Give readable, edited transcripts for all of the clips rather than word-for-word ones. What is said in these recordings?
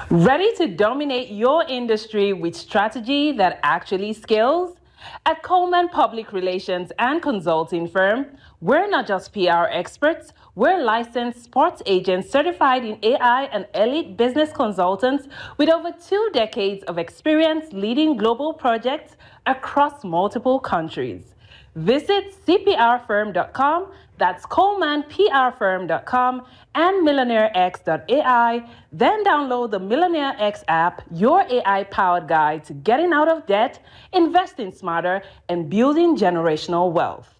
Ready to dominate your industry with strategy that actually scales? At Coleman Public Relations and Consulting Firm, we're not just PR experts, we're licensed sports agents certified in AI and elite business consultants with over 2 decades of experience leading global projects across multiple countries. Visit cprfirm.com, that's colemanprfirm.com, and millionairex.ai. Then download the Millionaire X app, your AI-powered guide to getting out of debt, investing smarter, and building generational wealth.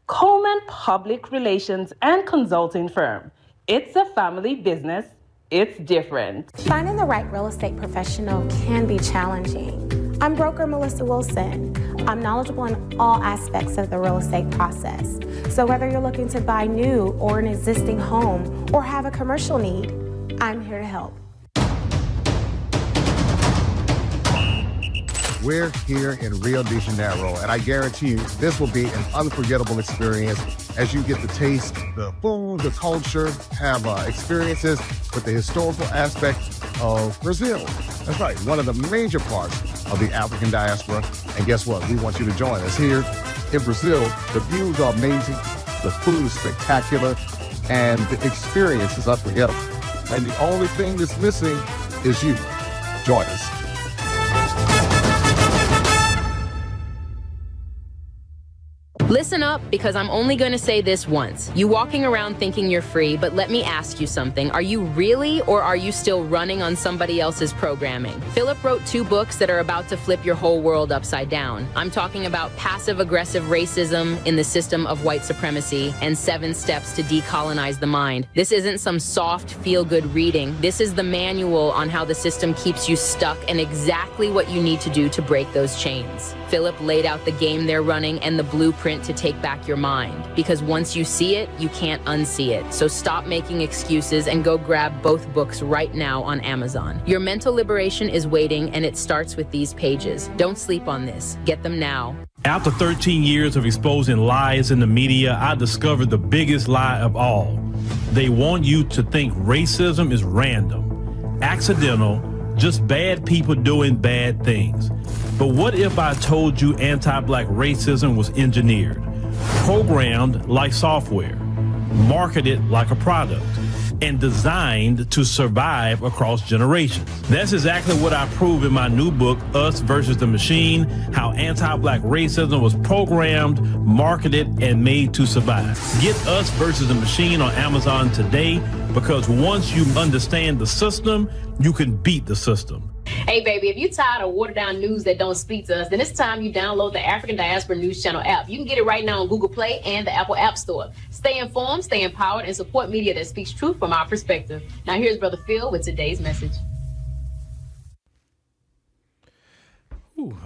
Coleman Public Relations and Consulting Firm. It's a family business. It's different. Finding the right real estate professional can be challenging. I'm broker Melissa Wilson. I'm knowledgeable in all aspects of the real estate process. So whether you're looking to buy new or an existing home or have a commercial need, I'm here to help. We're here in Rio de Janeiro, and I guarantee you this will be an unforgettable experience as you get to taste the food, the culture, have experiences with the historical aspect of Brazil. That's right, one of the major parts of the African diaspora. And guess what? We want you to join us here in Brazil. The views are amazing, the food is spectacular, and the experience is unforgettable. And the only thing that's missing is you. Join us. Listen up, because I'm only going to say this once. You walking around thinking you're free, but let me ask you something. Are you really, or are you still running on somebody else's programming? Phillip wrote 2 books that are about to flip your whole world upside down. I'm talking about Passive-Aggressive Racism in the System of White Supremacy and 7 Steps to Decolonize the Mind. This isn't some soft, feel-good reading. This is the manual on how the system keeps you stuck and exactly what you need to do to break those chains. Phillip laid out the game they're running and the blueprint to take back your mind. Because once you see it, you can't unsee it. So stop making excuses and go grab both books right now on Amazon. Your mental liberation is waiting, and it starts with these pages. Don't sleep on this. Get them now. After 13 years of exposing lies in the media, I discovered the biggest lie of all. They want you to think racism is random, accidental, just bad people doing bad things. But what if I told you anti-Black racism was engineered, programmed like software, marketed like a product, and designed to survive across generations? That's exactly what I prove in my new book, Us versus the Machine, How Anti-Black Racism Was Programmed, Marketed, and Made to Survive. Get Us versus the Machine on Amazon today, because once you understand the system, you can beat the system. Hey, baby, if you're tired of watered-down news that don't speak to us, then it's time you download the African Diaspora News Channel app. You can get it right now on Google Play and the Apple App Store. Stay informed, stay empowered, and support media that speaks truth from our perspective. Now, here's Brother Phil with today's message.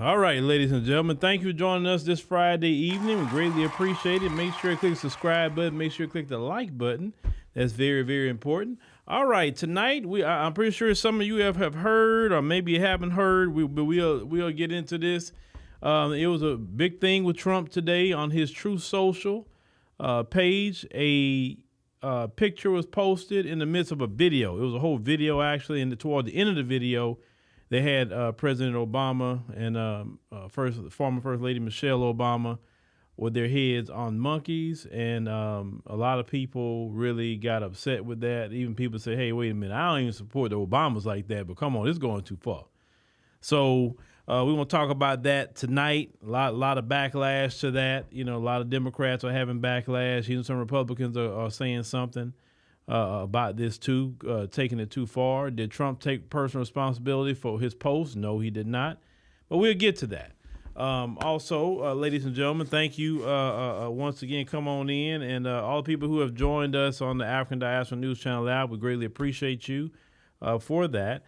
All right, ladies and gentlemen, thank you for joining us this Friday evening. We greatly appreciate it. Make sure you click the subscribe button. Make sure you click the like button. That's very, very important. All right, tonight I'm pretty sure some of you have heard, or maybe you haven't heard. We'll get into this. It was a big thing with Trump today on his Truth Social page. A picture was posted in the midst of a video. It was a whole video actually, and toward the end of the video, they had President Obama and former First Lady Michelle Obama with their heads on monkeys, and a lot of people really got upset with that. Even people say, hey, wait a minute, I don't even support the Obamas like that, but come on, it's going too far. So we want to talk about that tonight. A lot of backlash to that. You know, a lot of Democrats are having backlash. Even some Republicans are saying something about this too, taking it too far. Did Trump take personal responsibility for his post? No, he did not. But we'll get to that. Also, ladies and gentlemen, thank you once again. Come on in, and all the people who have joined us on the African Diaspora News Channel app, we greatly appreciate you for that,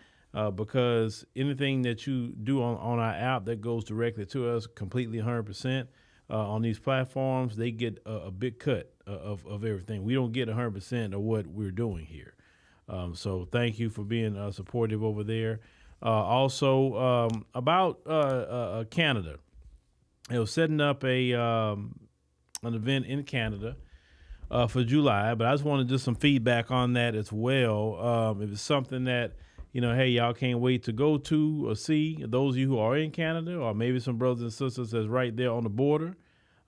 because anything that you do on our app that goes directly to us, completely 100% on these platforms, they get a big cut of everything. We don't get 100% of what we're doing here. So thank you for being supportive over there. Also, about Canada, it was setting up an event in Canada for July, but I just wanted just some feedback on that as well. If it's something that hey, y'all can't wait to go to or see. Those of you who are in Canada, or maybe some brothers and sisters that's right there on the border,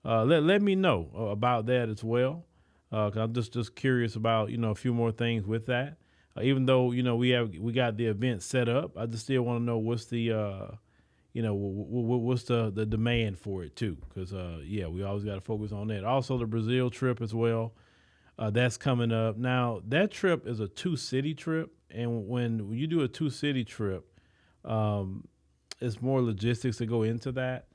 let me know about that as well. 'Cause I'm just curious about, a few more things with that. Even though, we got the event set up, I just still want to know what's the, what's the demand for it too. Cause, we always got to focus on that. Also the Brazil trip as well. That's coming up. Now that trip is a 2-city trip. And when you do a 2-city trip, it's more logistics to go into that.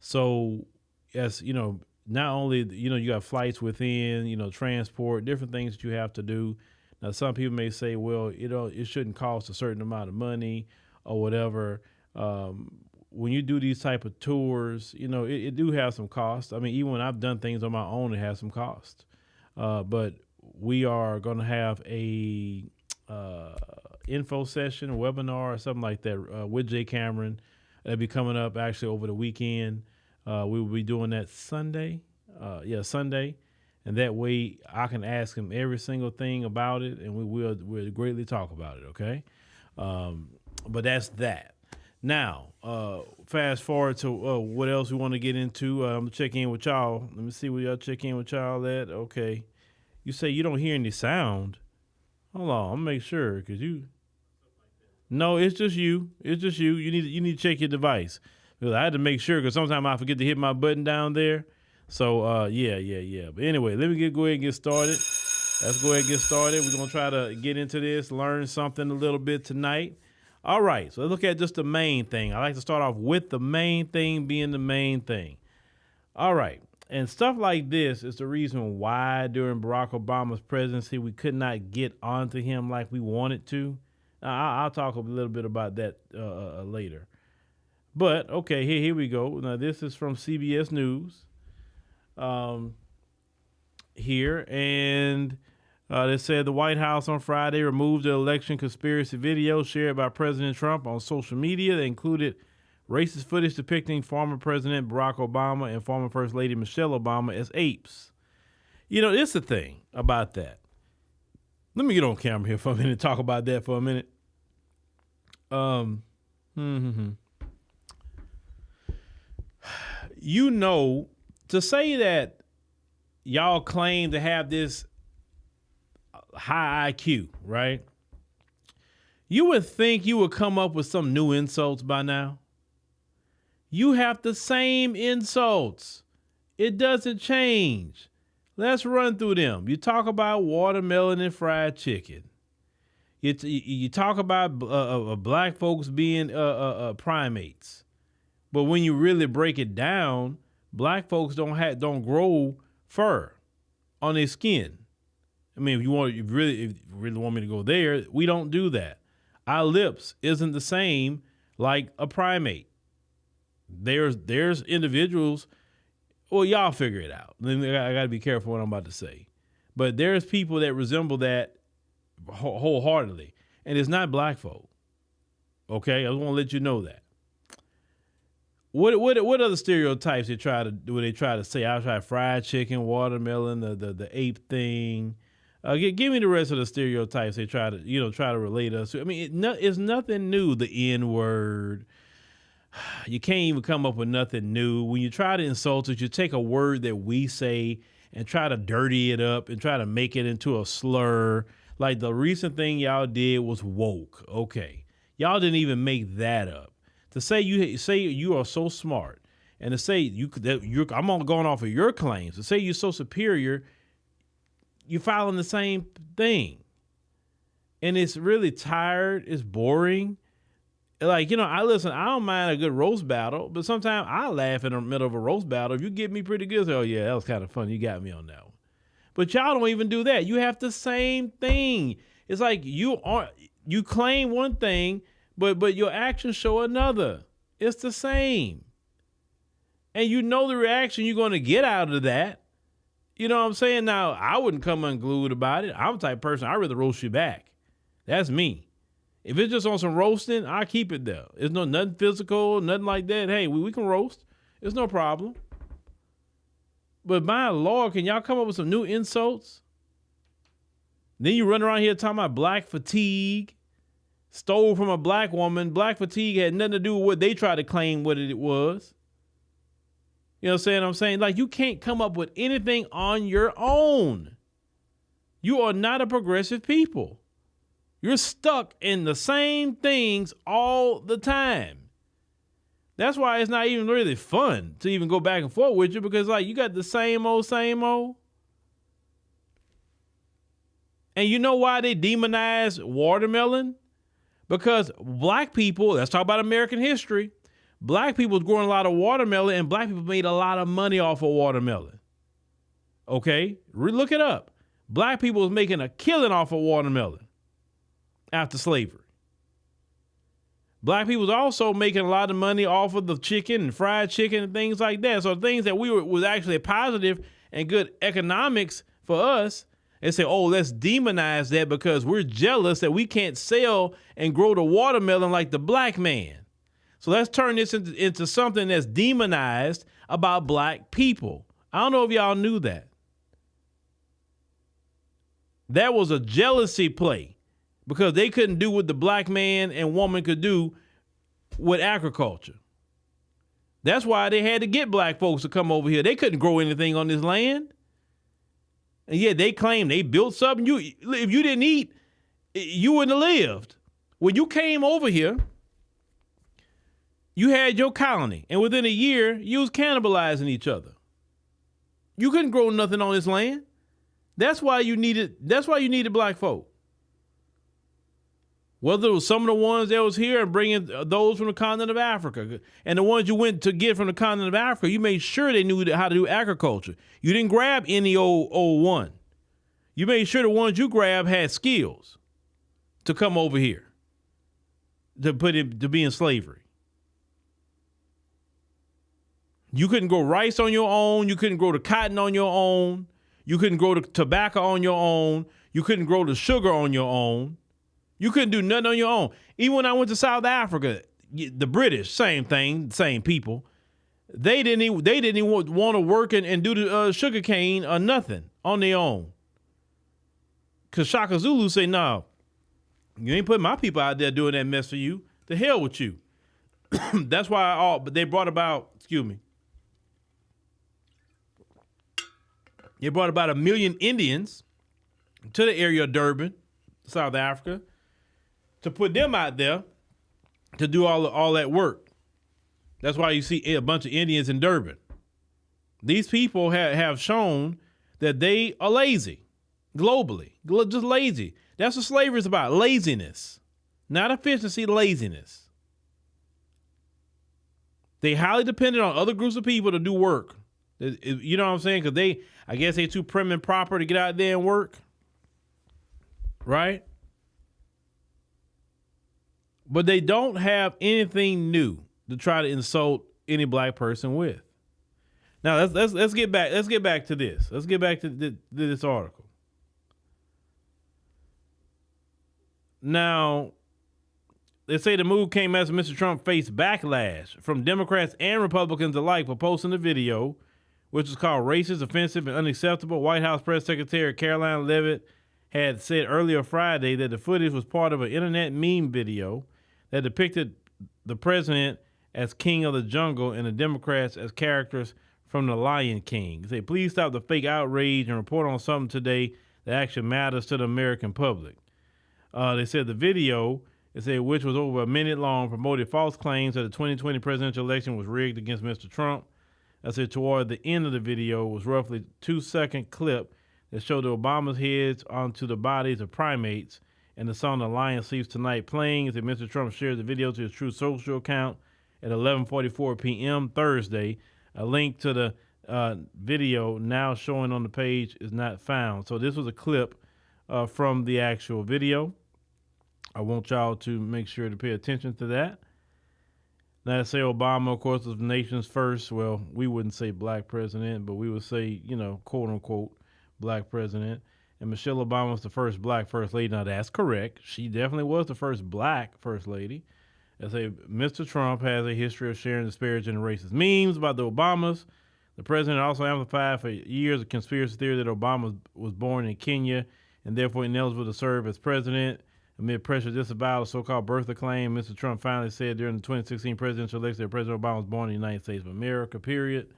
So as, not only, you got flights within, transport, different things that you have to do. Now, some people may say, well, it shouldn't cost a certain amount of money or whatever. When you do these type of tours, it do have some cost. I mean, even when I've done things on my own, it has some cost. But we are going to have a info session, a webinar, or something like that with Jay Cameron. That'll be coming up actually over the weekend. We will be doing that Sunday. Sunday. And that way I can ask him every single thing about it, and we'll greatly talk about it, okay? But that's that. Now, fast forward to what else we want to get into. I'm going to check in with y'all. Let me see where y'all check in with y'all at. Okay. You say you don't hear any sound. Hold on, I'm gonna make sure, because you. No, it's just you. It's just you. You need to check your device. Because I had to make sure, because sometimes I forget to hit my button down there. So yeah. But anyway, let me go ahead and get started. Let's go ahead and get started. We're gonna try to get into this, learn something a little bit tonight. All right, so let's look at just the main thing. I like to start off with the main thing being the main thing. All right. And stuff like this is the reason why during Barack Obama's presidency, we could not get onto him like we wanted to. I'll talk a little bit about that later. But, okay, here we go. Now, this is from CBS News here. And they said the White House on Friday removed the election conspiracy video shared by President Trump on social media that included racist footage depicting former President Barack Obama and former First Lady Michelle Obama as apes. It's the thing about that. Let me get on camera here for a minute and talk about that for a minute. To say that y'all claim to have this high IQ, right? You would think you would come up with some new insults by now. You have the same insults. It doesn't change. Let's run through them. You talk about watermelon and fried chicken. You talk about black folks being primates. But when you really break it down, black folks don't grow fur on their skin. I mean, if you really want me to go there, we don't do that. Our lips isn't the same like a primate. There's individuals. Well, y'all figure it out. I got to be careful what I'm about to say. But there's people that resemble that wholeheartedly, and it's not black folk. Okay, I just want to let you know that. What other stereotypes they try to say? I'll try fried chicken, watermelon, the ape thing. Give me the rest of the stereotypes they try to relate us to. I mean, it's nothing new. The N-word. You can't even come up with nothing new. When you try to insult us, you take a word that we say and try to dirty it up and try to make it into a slur. Like the recent thing y'all did was woke. Okay. Y'all didn't even make that up. To say you are so smart and to say I'm going off of your claims. To say you're so superior, you're following the same thing. And it's really tired. It's boring. Like, I don't mind a good roast battle, but sometimes I laugh in the middle of a roast battle. If you get me pretty good, say, oh yeah, that was kind of fun. You got me on that one. But y'all don't even do that. You have the same thing. It's like you claim one thing, but your actions show another. It's the same. And the reaction you're going to get out of that. You know what I'm saying? Now, I wouldn't come unglued about it. I'm the type of person, I'd rather roast you back. That's me. If it's just on some roasting, I keep it there. It's nothing physical, nothing like that. Hey, we can roast. It's no problem. But my Lord, can y'all come up with some new insults? Then you run around here talking about black fatigue. stole from a black woman. Black fatigue had nothing to do with what they tried to claim what it was. You know what I'm saying? Like, you can't come up with anything on your own. You are not a progressive people. You're stuck in the same things all the time. That's why it's not even really fun to even go back and forth with you, because like you got the same old, same old. And you know why they demonize watermelon? Because black people, let's talk about American history. Black people was growing a lot of watermelon, and black people made a lot of money off of watermelon. Okay? Look it up. Black people was making a killing off of watermelon after slavery. Black people was also making a lot of money off of the chicken and fried chicken and things like that. So things that was actually positive and good economics for us, and say, oh, let's demonize that because we're jealous that we can't sell and grow the watermelon like the black man. So let's turn this into something that's demonized about black people. I don't know if y'all knew that. That was a jealousy play because they couldn't do what the black man and woman could do with agriculture. That's why they had to get black folks to come over here. They couldn't grow anything on this land. And yet they claim they built something. If you didn't eat, you wouldn't have lived. When you came over here, you had your colony, and within a year, you was cannibalizing each other. You couldn't grow nothing on this land. That's why you needed black folk. Whether it was some of the ones that was here and bringing those from the continent of Africa, and the ones you went to get from the continent of Africa, you made sure they knew how to do agriculture. You didn't grab any old one. You made sure the ones you grabbed had skills to come over here to be in slavery. You couldn't grow rice on your own. You couldn't grow the cotton on your own. You couldn't grow the tobacco on your own. You couldn't grow the sugar on your own. You couldn't do nothing on your own. Even when I went to South Africa, the British, same thing, same people. They didn't even want to work and do the sugar cane or nothing on their own. Because Shaka Zulu say, no, you ain't putting my people out there doing that mess for you. The hell with you. That's why they brought about, they brought about 1 million Indians to the area of Durban, South Africa, to put them out there to do all that work. That's why you see a bunch of Indians in Durban. These people have shown that they are lazy globally, just lazy. That's what slavery is about, laziness, not efficiency, laziness. They highly dependent on other groups of people to do work. You know what I'm saying? Because I guess they too prim and proper to get out there and work. Right? But they don't have anything new to try to insult any black person with. Now let's get back to this. Let's get back to this article. Now, they say the move came as Mr. Trump faced backlash from Democrats and Republicans alike for posting the video, which is called racist, offensive, and unacceptable. White House Press Secretary Caroline Leavitt had said earlier Friday that the footage was part of an internet meme video that depicted the president as king of the jungle and the Democrats as characters from The Lion King. They say, please stop the fake outrage and report on something today that actually matters to the American public. They said the video, which was over a minute long, promoted false claims that the 2020 presidential election was rigged against Mr. Trump. I said toward the end of the video was roughly 2-second clip that showed the Obama's heads onto the bodies of primates and the song The Lion Sleeps Tonight playing. As Mr. Trump shared the video to his Truth Social account at 11:44 p.m. Thursday. A link to the video now showing on the page is not found. So this was a clip from the actual video. I want y'all to make sure to pay attention to that. Now, say Obama, of course, was the nation's first, well, we wouldn't say black president, but we would say, quote unquote, black president. And Michelle Obama was the first black first lady. Now, that's correct. She definitely was the first black first lady. I say Mr. Trump has a history of sharing disparaging and racist memes about the Obamas. The president also amplified for years a conspiracy theory that Obama was born in Kenya and therefore ineligible to serve as president. Amid pressure to disavow the so-called birther claim, Mr. Trump finally said during the 2016 presidential election that President Obama was born in the United States of America, period.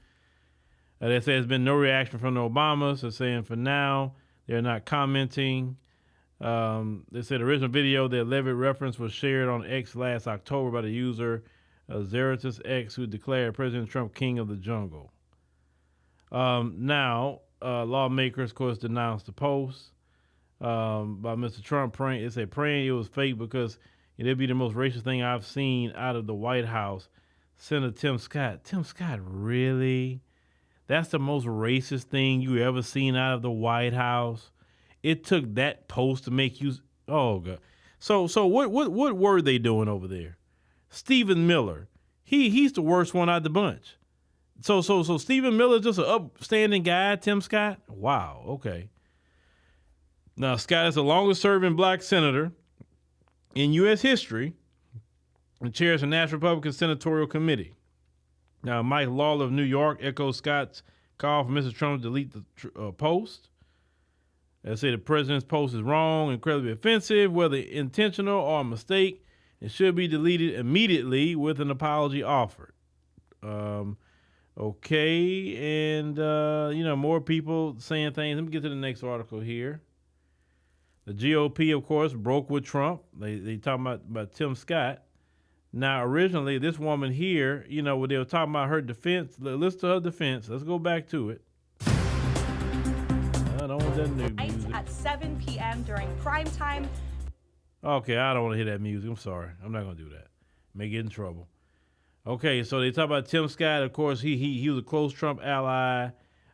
They say there's been no reaction from the Obamas. They're saying for now they're not commenting. They said the original video that Levitt referenced was shared on X last October by the user Zeratus X, who declared President Trump king of the jungle. Now, lawmakers, of course, denounced the post by Mr. Trump. They say praying it was fake because it'd be the most racist thing I've seen out of the White House. Senator Tim Scott. Tim Scott, really? That's the most racist thing you ever seen out of the White House? It took that post to make you, oh God. So what were they doing over there? Stephen Miller, he's the worst one out of the bunch. So Stephen Miller's just an upstanding guy, Tim Scott? Wow, okay. Now, Scott is the longest serving black senator in U.S. history and chairs the National Republican Senatorial Committee. Now, Mike Lawler of New York echoes Scott's call for Mr. Trump to delete the post. They say the president's post is wrong, incredibly offensive, whether intentional or a mistake. It should be deleted immediately with an apology offered. Okay, and, more people saying things. Let me get to the next article here. The GOP, of course, broke with Trump. They talking about Tim Scott. Now, originally, this woman here, when they were talking about her defense, listen to her defense. Let's go back to it. I don't want that new music. At 7 p.m. during prime time. Okay, I don't want to hear that music. I'm sorry. I'm not going to do that. May get in trouble. Okay, so they talk about Tim Scott. Of course, he was a close Trump ally.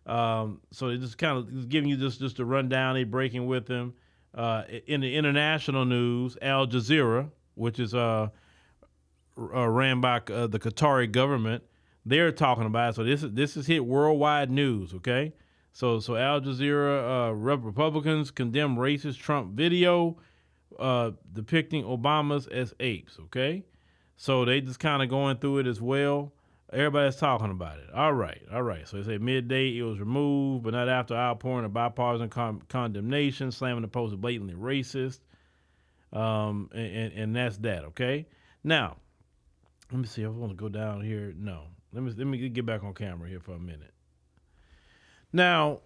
So they just kind of giving you just a rundown. They breaking with him. In the international news, Al Jazeera, which is ran by the Qatari government, they're talking about it. So this is hit worldwide news, okay? So Al Jazeera, Republicans condemn racist Trump video depicting Obamas as apes, okay? So they just kind of going through it as well. Everybody's talking about it. All right. So they say midday it was removed, but not after outpouring of bipartisan condemnation, slamming the post as blatantly racist. And that's that, okay? Now, let me see. I want to go down here. No. Let me get back on camera here for a minute. Now,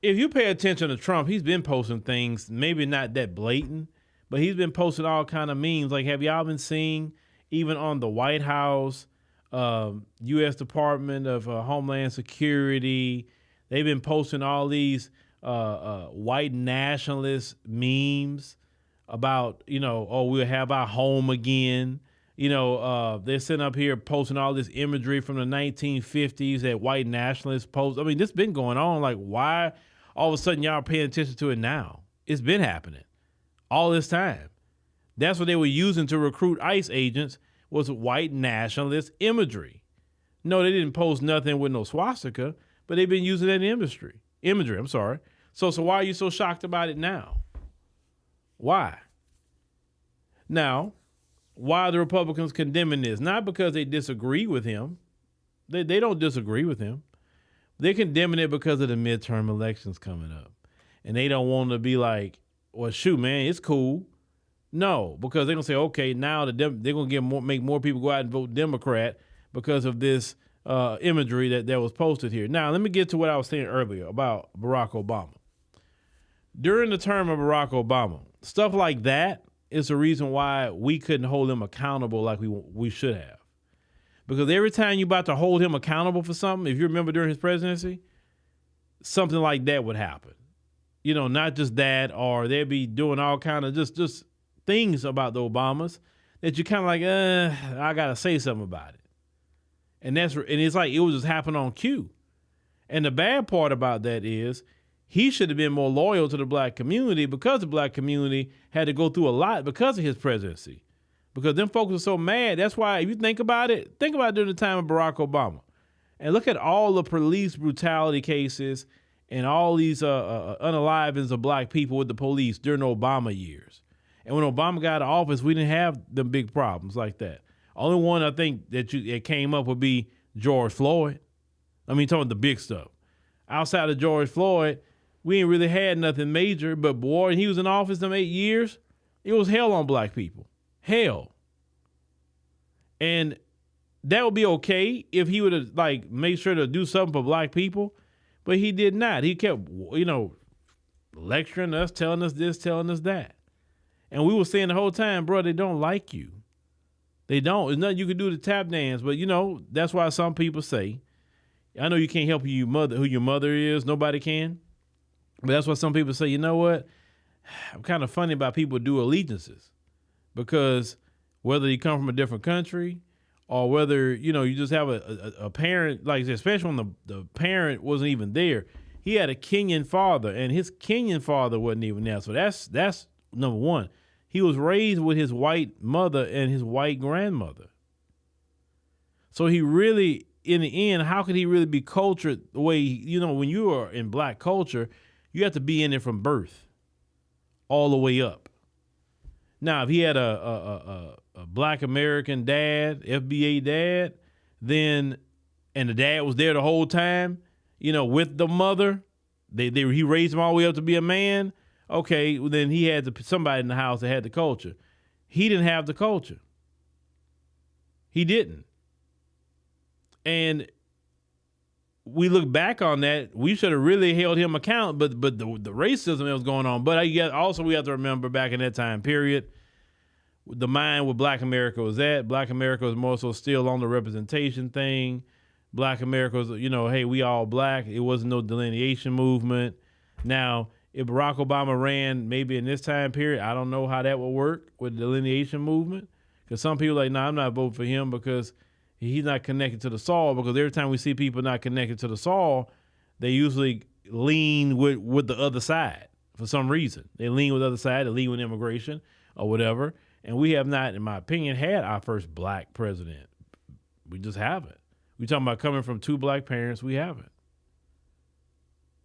if you pay attention to Trump, he's been posting things, maybe not that blatant, but he's been posting all kind of memes. Like, have y'all been seeing, even on the White House, U.S. Department of Homeland Security, they've been posting all these white nationalist memes about, we'll have our home again. They're sitting up here posting all this imagery from the 1950s that white nationalists post. I mean, this has been going on. Like, why all of a sudden y'all are paying attention to it now? It's been happening all this time. That's what they were using to recruit ICE agents, was white nationalist imagery. No, they didn't post nothing with no swastika, but they've been using that imagery. I'm sorry. So why are you so shocked about it now? Why? Now, why are the Republicans condemning this? Not because they disagree with him. They don't disagree with him. They're condemning it because of the midterm elections coming up. And they don't want to be like, well, shoot, man, it's cool. No, because they're going to say, okay, now they're going to make more people go out and vote Democrat because of this imagery that was posted here. Now, let me get to what I was saying earlier about Barack Obama. During the term of Barack Obama, stuff like that is the reason why we couldn't hold him accountable like we should have. Because every time you're about to hold him accountable for something, if you remember during his presidency, something like that would happen. Not just that, or they'd be doing all kind of just things about the Obamas that you kind of like, I got to say something about it. And it's like it was just happening on cue. And the bad part about that is he should have been more loyal to the black community, because the black community had to go through a lot because of his presidency. Because them folks are so mad. That's why, if you think about it during the time of Barack Obama. And look at all the police brutality cases and all these unalivings of black people with the police during the Obama years. And when Obama got out of office, we didn't have the big problems like that. Only one I think that came up would be George Floyd. I mean, talking about the big stuff. Outside of George Floyd, we ain't really had nothing major. But boy, he was in office them 8 years. It was hell on black people. Hell. And that would be okay if he would have like made sure to do something for black people, but he did not. He kept, lecturing us, telling us this, telling us that. And we were saying the whole time, bro, they don't like you. They don't. There's nothing you can do to tap dance, but that's why some people say, I know you can't help who your mother is. Nobody can. But that's why some people say, you know what? I'm kind of funny about people who do allegiances, because whether you come from a different country or whether, you just have a parent, like especially when the parent wasn't even there. He had a Kenyan father, and his Kenyan father wasn't even there. So that's number one. He was raised with his white mother and his white grandmother. So he really, in the end, how could he really be cultured the way, when you are in black culture, you have to be in it from birth all the way up. Now, if he had a black American dad, FBA dad, then, and the dad was there the whole time, with the mother, he raised him all the way up to be a man. Okay, well, then he had somebody in the house that had the culture. He didn't have the culture. He didn't. And we look back on that, we should have really held him account, but the racism that was going on. But we have to remember back in that time period, the mind where Black America was at. Black America was more so still on the representation thing. Black America was, hey, we all black. It wasn't no delineation movement. Now, if Barack Obama ran maybe in this time period, I don't know how that would work with the delineation movement. Because some people are like, I'm not voting for him because he's not connected to the soil. Because every time we see people not connected to the soil, they usually lean with the other side for some reason. They lean with the other side, they lean with immigration or whatever. And we have not, in my opinion, had our first black president. We just haven't. We talking about coming from two black parents, we haven't.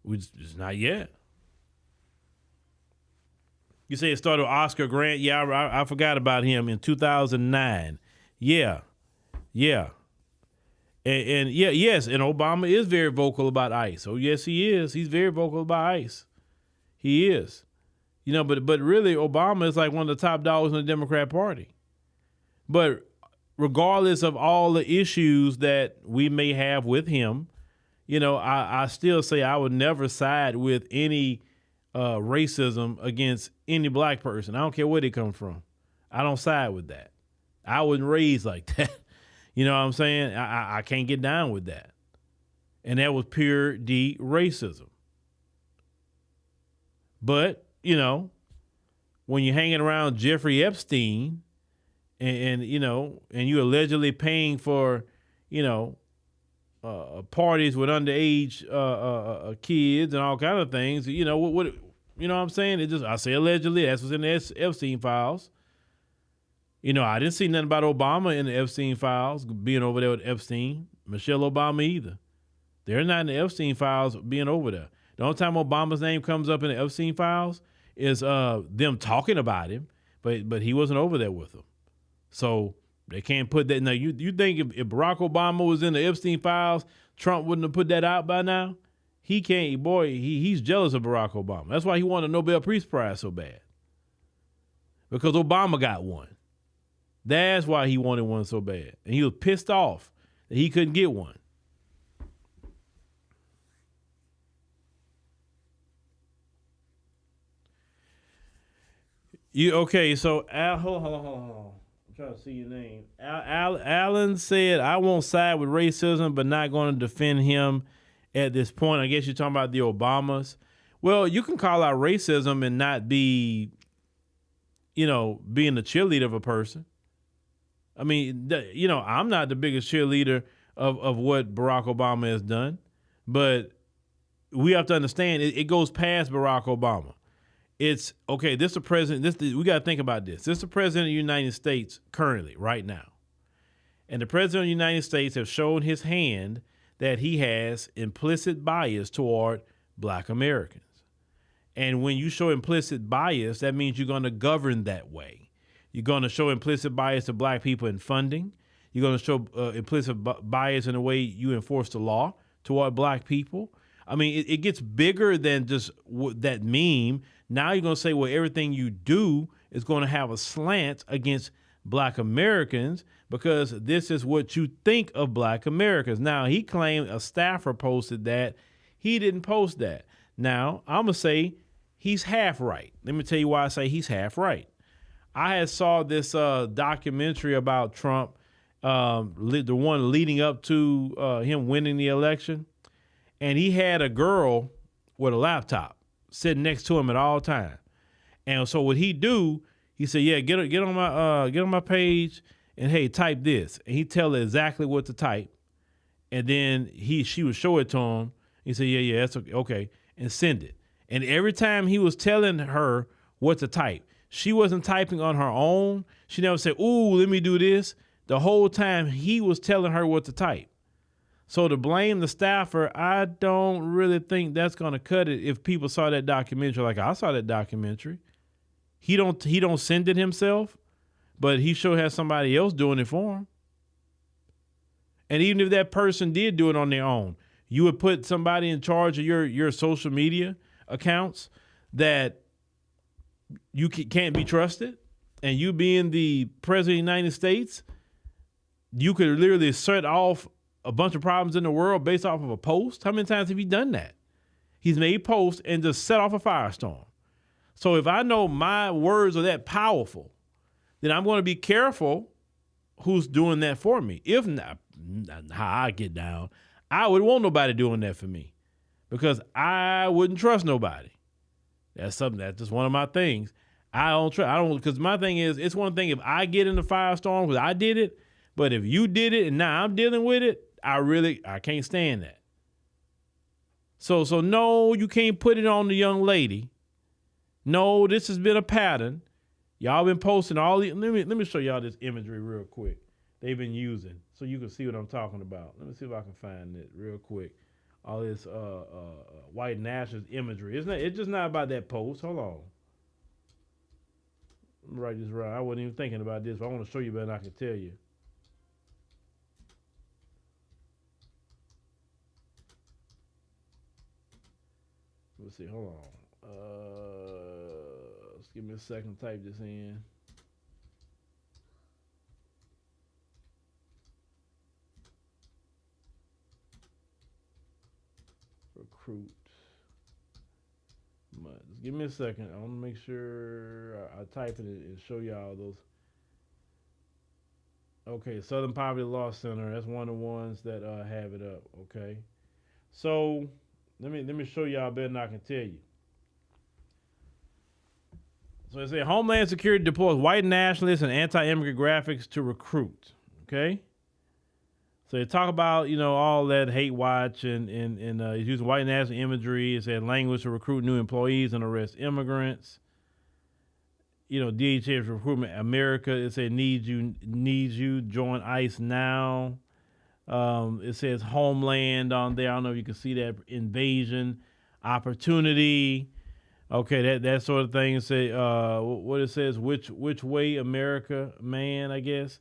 We just not yet. You say it started with Oscar Grant. Yeah, I forgot about him in 2009. Yeah. And yes, and Obama is very vocal about ICE. Oh, yes, he is. He's very vocal about ICE. He is. But really, Obama is like one of the top dogs in the Democrat Party. But regardless of all the issues that we may have with him, I still say I would never side with any racism against any black person. I don't care where they come from. I don't side with that. I wasn't raised like that. You know what I'm saying? I can't get down with that. And that was pure D racism. But, when you're hanging around Jeffrey Epstein and you allegedly paying for, parties with underage kids and all kind of things, what you know what I'm saying? I say allegedly, that's what's in the Epstein files. I didn't see nothing about Obama in the Epstein files, being over there with Epstein, Michelle Obama either. They're not in the Epstein files being over there. The only time Obama's name comes up in the Epstein files is them talking about him, but he wasn't over there with them. So they can't put that. Now, you think if Barack Obama was in the Epstein files, Trump wouldn't have put that out by now? He can't, boy, he's jealous of Barack Obama. That's why he wanted a Nobel Peace Prize so bad. Because Obama got one. That's why he wanted one so bad. And he was pissed off that he couldn't get one. So hold on. I'm trying to see your name. Alan said, I won't side with racism, but not going to defend him at this point. I guess you're talking about the Obamas. Well, you can call out racism and not be, being the cheerleader of a person. I mean, I'm not the biggest cheerleader of what Barack Obama has done, but we have to understand it goes past Barack Obama. It's okay. This is the president. We got to think about this. This is the president of the United States currently, right now, and the president of the United States has shown his hand that he has implicit bias toward Black Americans. And when you show implicit bias, that means you're going to govern that way. You're going to show implicit bias to Black people in funding. You're going to show implicit bias in the way you enforce the law toward Black people. I mean, it gets bigger than just that meme. Now you're going to say, well, everything you do is going to have a slant against Black Americans because this is what you think of Black Americans. Now, he claimed a staffer posted that. He didn't post that. Now, I'm going to say he's half right. Let me tell you why I say he's half right. I had saw this documentary about Trump, the one leading up to him winning the election. And he had a girl with a laptop sitting next to him at all times. And so what he do, he said, yeah, get on my page and hey, type this. And he tell her exactly what to type. And then she would show it to him. He said, yeah, that's okay. And send it. And every time he was telling her what to type, she wasn't typing on her own. She never said, ooh, let me do this. The whole time he was telling her what to type. So to blame the staffer, I don't really think that's going to cut it. If people saw that documentary, like I saw that documentary, he don't send it himself, but he sure has somebody else doing it for him. And even if that person did do it on their own, you would put somebody in charge of your social media accounts that you can't be trusted, and you being the president of the United States, you could literally set off a bunch of problems in the world based off of a post. How many times have you done that? He's made posts and just set off a firestorm. So if I know my words are that powerful, then I'm going to be careful who's doing that for me. If not, how I get down, I wouldn't want nobody doing that for me because I wouldn't trust nobody. That's just one of my things. Because my thing is, it's one thing if I get in the firestorm because I did it, but if you did it and now I'm dealing with it, I can't stand that. So no, you can't put it on the young lady. No, this has been a pattern. Y'all been posting all the, let me show y'all this imagery real quick. They've been using so you can see what I'm talking about. Let me see if I can find it real quick. All this white nationalist imagery. It's just not about that post. Hold on. Let me write this right. I wasn't even thinking about this, but I want to show you better than I can tell you. Let's see. Hold on. Let's give me a second to type this in. Recruit. Just give me a second. I want to make sure I type it and show y'all those. Okay, Southern Poverty Law Center. That's one of the ones that have it up. Okay, so let me show y'all better than I can tell you. So it says Homeland Security deploys white nationalists and anti-immigrant graphics to recruit. Okay. So they talk about, all that hate watch and it's using white national imagery. It said language to recruit new employees and arrest immigrants. DHS Recruitment America. It said needs you, join ICE now. It says Homeland on there. I don't know if you can see that. Invasion, opportunity. Okay, that sort of thing. Say what it says. Which way America, man? I guess.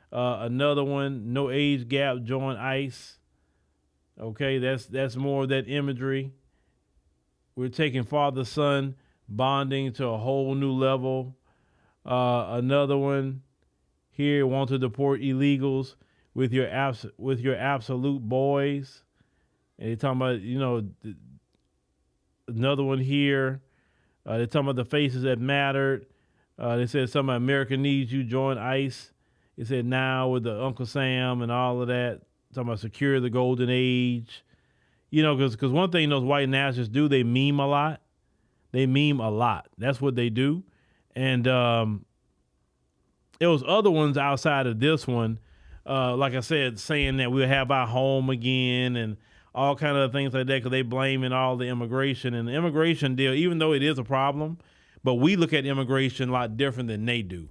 Another one. No age gap. Join ICE. Okay, that's more of that imagery. We're taking father-son bonding to a whole new level. Another one here. Want to deport illegals with your absolute boys. And they're talking about another one here. They're talking about the faces that mattered. They said something about America needs you, join ICE. It said now with the Uncle Sam and all of that. Talking about secure the golden age. Because one thing those white nationalists do, they meme a lot. They meme a lot. That's what they do. And there was other ones outside of this one, like I said, saying that we'll have our home again and all kind of things like that because they blaming all the immigration. And the immigration deal, even though it is a problem, but we look at immigration a lot different than they do.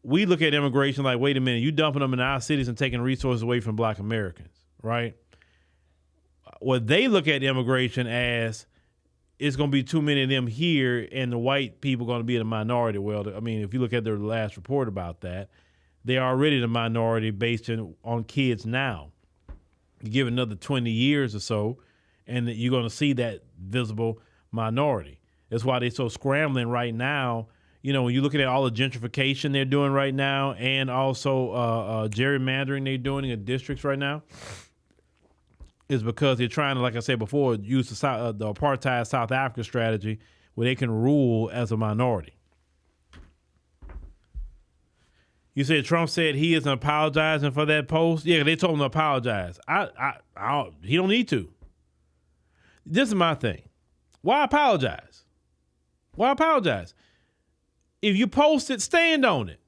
We look at immigration like, wait a minute, you dumping them in our cities and taking resources away from Black Americans, right? What they look at immigration as, it's going to be too many of them here and the white people going to be in the minority. Well, I mean, if you look at their last report about that, they are already the minority based on kids now. You give another 20 years or so, and you're going to see that visible minority. That's why they're so scrambling right now. You know, when you're looking at all the gentrification they're doing right now, and also gerrymandering they're doing in districts right now, is because they're trying to, like I said before, use the apartheid South Africa strategy where they can rule as a minority. You said Trump said he isn't apologizing for that post. Yeah, they told him to apologize. He don't need to. This is my thing. Why apologize? Why apologize? If you post it, stand on it.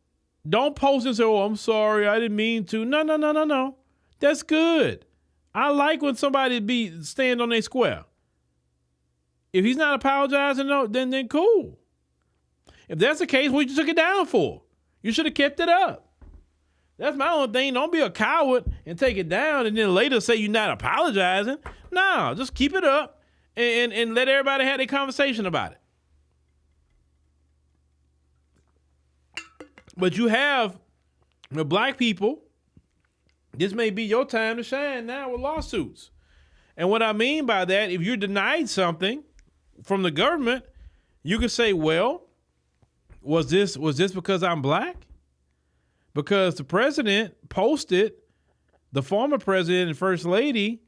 Don't post it and say, oh, I'm sorry, I didn't mean to. No. That's good. I like when somebody stand on their square. If he's not apologizing, then cool. If that's the case, what you took it down for? You should have kept it up. That's my own thing. Don't be a coward and take it down and then later say you're not apologizing. No, just keep it up and let everybody have their conversation about it. But you have the black people, this may be your time to shine now with lawsuits. And what I mean by that, if you're denied something from the government, you could say, well, was this because I'm black? Because the president posted the former president and first lady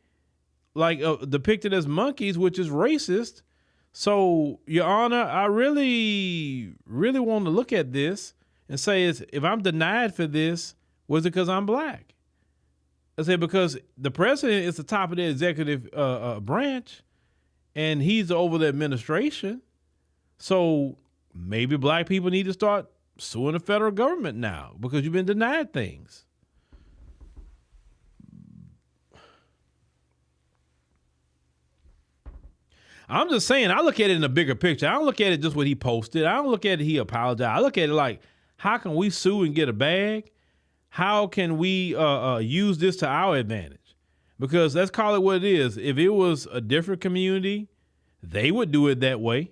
like depicted as monkeys, which is racist. So, Your Honor, I really, really want to look at this and say, if I'm denied for this, was it because I'm black? I say because the president is the top of the executive branch, and he's over the administration. So maybe black people need to start suing the federal government now because you've been denied things. I'm just saying, I look at it in a bigger picture. I don't look at it just what he posted. I don't look at it he apologized. I look at it like, how can we sue and get a bag? How can we use this to our advantage? Because let's call it what it is. If it was a different community, they would do it that way.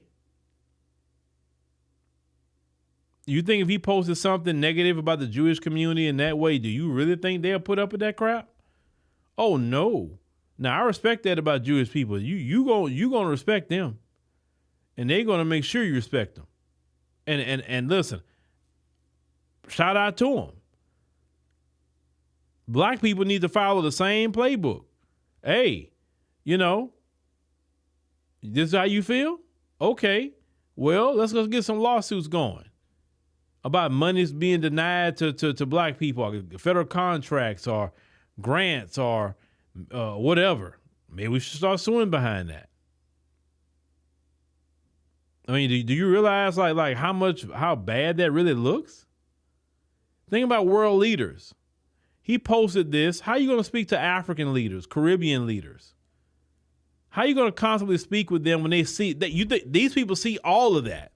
You think if he posted something negative about the Jewish community in that way, do you really think they'll put up with that crap? Oh, no. Now, I respect that about Jewish people. You gonna respect them, and they're gonna make sure you respect them. And listen, shout out to them. Black people need to follow the same playbook. Hey, this is how you feel? Okay, well, let's go get some lawsuits going about monies being denied to black people, or federal contracts or grants or whatever. Maybe we should start suing behind that. I mean, do you realize like how bad that really looks? Think about world leaders. He posted this. How are you going to speak to African leaders, Caribbean leaders? How are you going to constantly speak with them when they see that these people see all of that?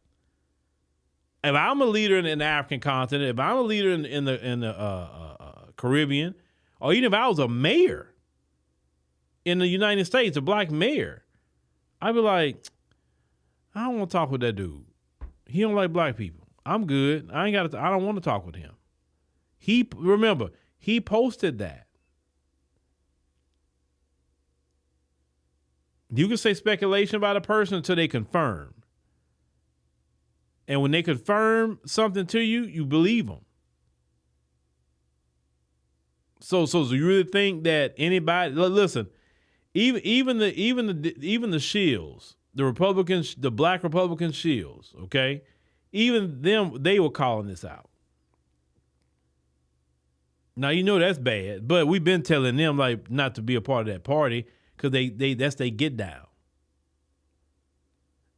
If I'm a leader in the African continent, if I'm a leader in the Caribbean, or even if I was a mayor in the United States, a black mayor, I'd be like, I don't want to talk with that dude. He don't like black people. I'm good. I don't want to talk with him. Remember, he posted that. You can say speculation about a person until they confirm. And when they confirm something to you, you believe them. So do you really think that anybody? Listen, even the shills, the Republicans, the black Republican shills, okay, even them, they were calling this out. Now that's bad, but we've been telling them like not to be a part of that party because that's they get down.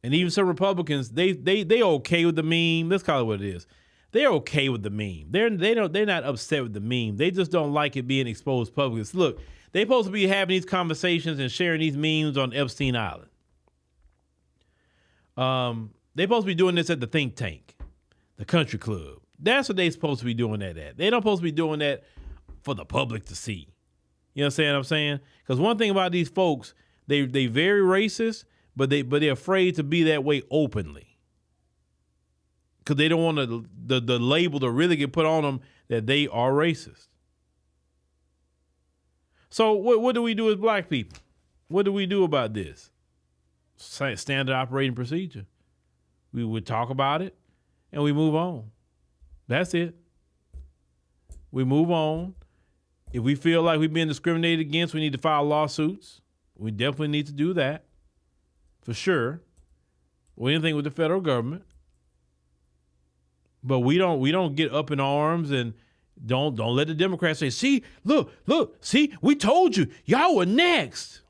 And even some Republicans, they okay with the meme. Let's call it what it is. They're okay with the meme. They're not upset with the meme. They just don't like it being exposed publicly. Look, they're supposed to be having these conversations and sharing these memes on Epstein Island. They're supposed to be doing this at the think tank, the country club. That's what they're supposed to be doing that at. They're not supposed to be doing that for the public to see. You understand what I'm saying? Because one thing about these folks, they very racist, but they're afraid to be that way openly. Because they don't want the label to really get put on them that they are racist. So what do we do as black people? What do we do about this? Standard operating procedure. We would talk about it and we move on. That's it. We move on. If we feel like we're being discriminated against, we need to file lawsuits. We definitely need to do that, for sure. Or anything with the federal government. But we don't get up in arms and don't let the Democrats say, see, look, see, we told you, y'all were next.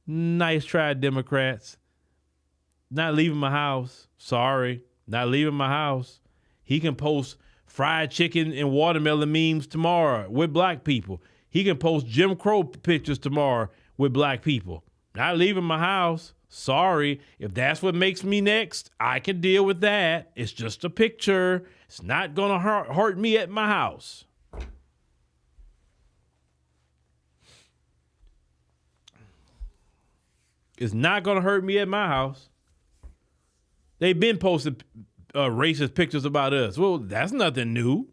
Nice try, Democrats. Not leaving my house. Sorry, not leaving my house. He can post fried chicken and watermelon memes tomorrow with black people. He can post Jim Crow pictures tomorrow with black people. Not leaving my house. Sorry. If that's what makes me next, I can deal with that. It's just a picture. It's not going to hurt me at my house. It's not going to hurt me at my house. They've been posting racist pictures about us. Well, that's nothing new.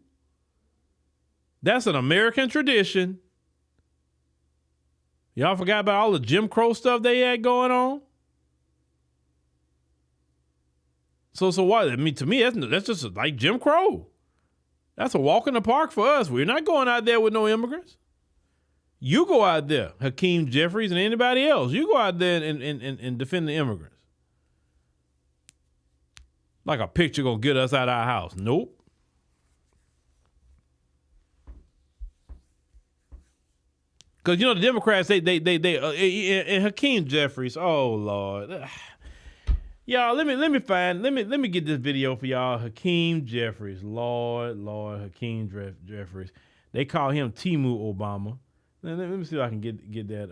That's an American tradition. Y'all forgot about all the Jim Crow stuff they had going on? So what? I mean, to me, that's just like Jim Crow. That's a walk in the park for us. We're not going out there with no immigrants. You go out there, Hakeem Jeffries and anybody else. You go out there and defend the immigrants. Like a picture gonna get us out of our house. Nope. Because, you know, the Democrats, they and Hakeem Jeffries, oh, Lord. Y'all, let me get this video for y'all. Hakeem Jeffries, Lord, Hakeem Jeffries. They call him Timu Obama. Let me see if I can get that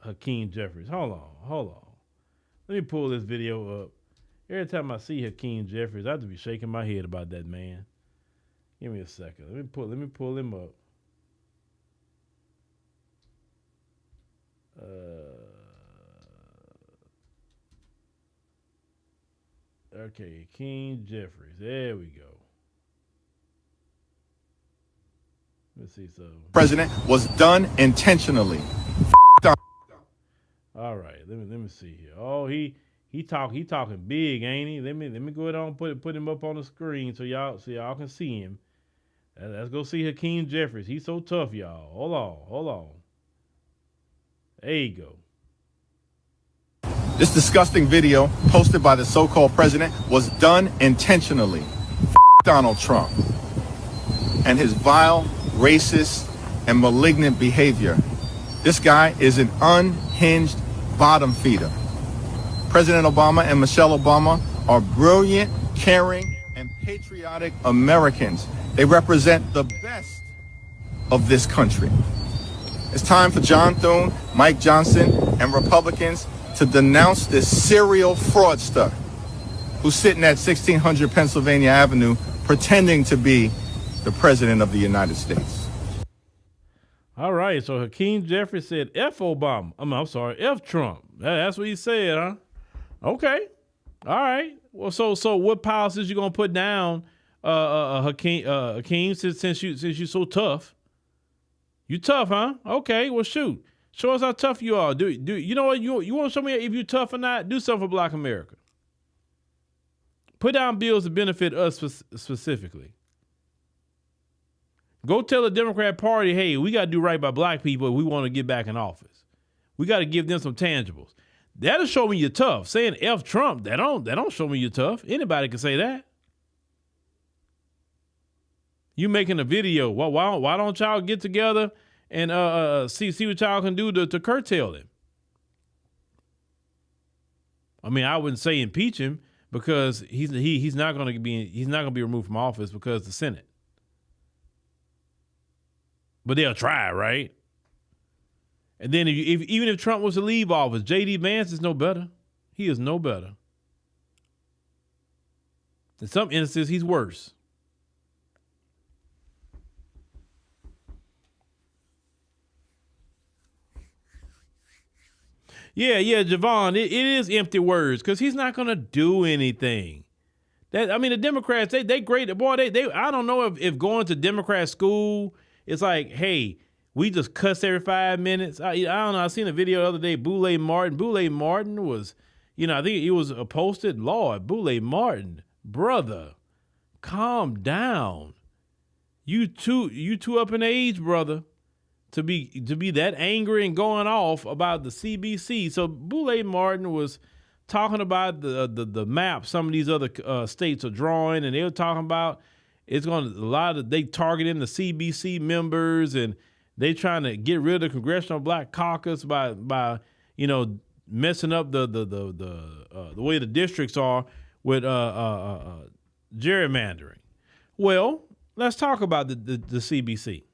Hakeem Jeffries. Hold on. Let me pull this video up. Every time I see Hakeem Jeffries, I have to be shaking my head about that man. Give me a second. Let me pull him up. Okay, Hakeem Jeffries. There we go. Let's see. So, president was done intentionally. All right, let me see here. Oh, he talking big, ain't he? Let me go ahead and put him up on the screen so y'all can see him. Let's go see Hakeem Jeffries. He's so tough, y'all. Hold on. There you go. This disgusting video posted by the so-called president was done intentionally. Donald Trump and his vile, racist, and malignant behavior. This guy is an unhinged bottom feeder. President Obama and Michelle Obama are brilliant, caring, and patriotic Americans. They represent the best of this country. It's time for John Thune, Mike Johnson, and Republicans to denounce this serial fraudster who's sitting at 1600 Pennsylvania Avenue pretending to be the president of the United States. All right, so Hakeem Jeffries said F Obama. I'm sorry, F Trump. That's what he said, huh? Okay. All right. Well, so what policies you gonna put down, Hakeem, since you're so tough? You tough, huh? Okay, well shoot. Show us how tough you are. Do you know what you want to show me if you're tough or not? Do something for Black America. Put down bills to benefit us specifically. Go tell the Democrat Party, hey, we got to do right by black people if we want to get back in office. We got to give them some tangibles. That'll show me you're tough. Saying F Trump, that don't show me you're tough. Anybody can say that. You making a video. Well, why don't y'all get together and see what y'all can do to curtail him? I mean, I wouldn't say impeach him because he's not going to be removed from office because of the Senate. But they'll try, right? And then even if Trump was to leave office, J.D. Vance is no better. He is no better. In some instances, he's worse. Yeah, Javon, it is empty words because he's not going to do anything. The Democrats, they great. Boy, they I don't know if going to Democrat school, it's like, hey, we just cuss every 5 minutes. I don't know. I seen a video the other day. Boule Martin was, I think he was posted. Lord, Boule Martin, brother, calm down. You too up in age, brother, to be that angry and going off about the CBC. So Boule Martin was talking about the map some of these other states are drawing, and they were talking about they targeting the CBC members, and they trying to get rid of the Congressional Black Caucus by messing up the way the districts are with gerrymandering. Well, let's talk about the CBC.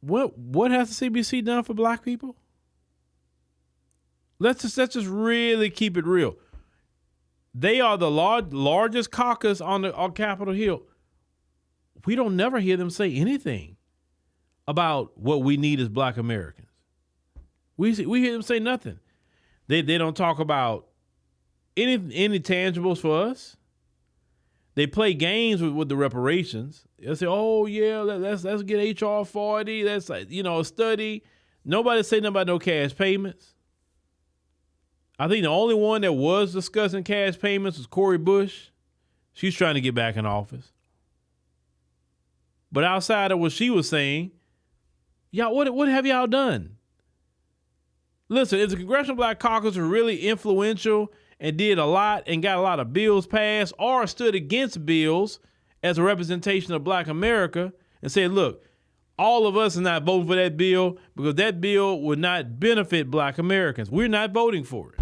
What has the CBC done for black people? Let's just really keep it real. They are the largest caucus on Capitol Hill. We don't never hear them say anything about what we need as black Americans. We hear them say nothing. They don't talk about any tangibles for us. They play games with the reparations. They say, "Oh yeah, let's get HR 40. That's a study." Nobody say nothing about no cash payments. I think the only one that was discussing cash payments was Cori Bush. She's trying to get back in office. But outside of what she was saying, y'all, what have y'all done? Listen, if the Congressional Black Caucus were really influential and did a lot and got a lot of bills passed or stood against bills as a representation of black America and said, look, all of us are not voting for that bill because that bill would not benefit black Americans. We're not voting for it.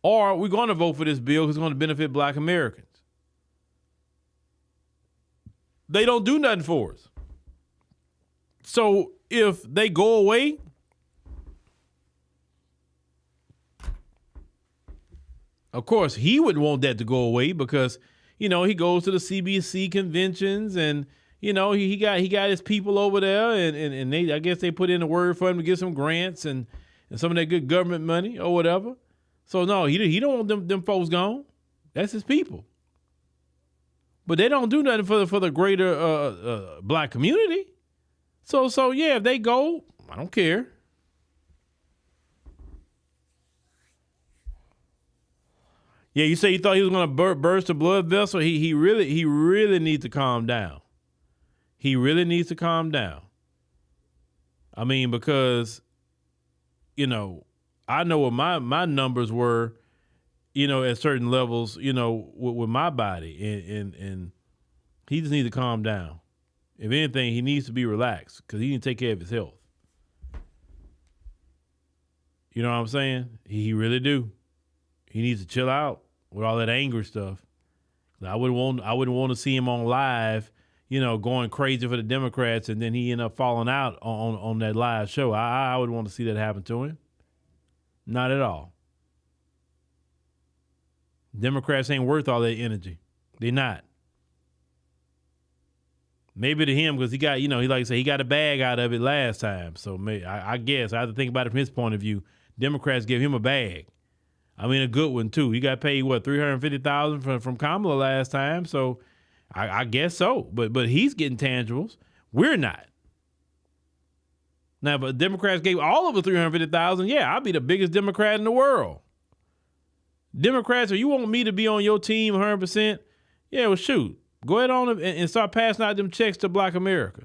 Or we're going to vote for this bill because it's going to benefit black Americans. They don't do nothing for us. So if they go away, of course, he would want that to go away because, he goes to the CBC conventions and, he got his people over there and I guess they put in a word for him to get some grants and some of that good government money or whatever. So no, he don't want them folks gone. That's his people. But they don't do nothing for the greater black community. So yeah, if they go, I don't care. Yeah, you say you thought he was going to burst a blood vessel. He really needs to calm down. He really needs to calm down. I mean, because, I know what my numbers were, at certain levels, with my body, and he just needs to calm down. If anything, he needs to be relaxed because he needs to take care of his health. You know what I'm saying? He really do. He needs to chill out with all that anger stuff. I wouldn't want to see him on live, going crazy for the Democrats, and then he end up falling out on that live show. I would want to see that happen to him. Not at all. Democrats ain't worth all that energy. They're not. Maybe to him because he got, he like I say, he got a bag out of it last time. So I guess I have to think about it from his point of view. Democrats give him a bag. I mean, a good one too. He got paid $350,000 from Kamala last time. So I guess so. But he's getting tangibles. We're not. Now, if Democrats gave all of us $350,000, yeah, I'd be the biggest Democrat in the world. Democrats, if you want me to be on your team 100%, yeah, well, shoot. Go ahead on and start passing out them checks to black America.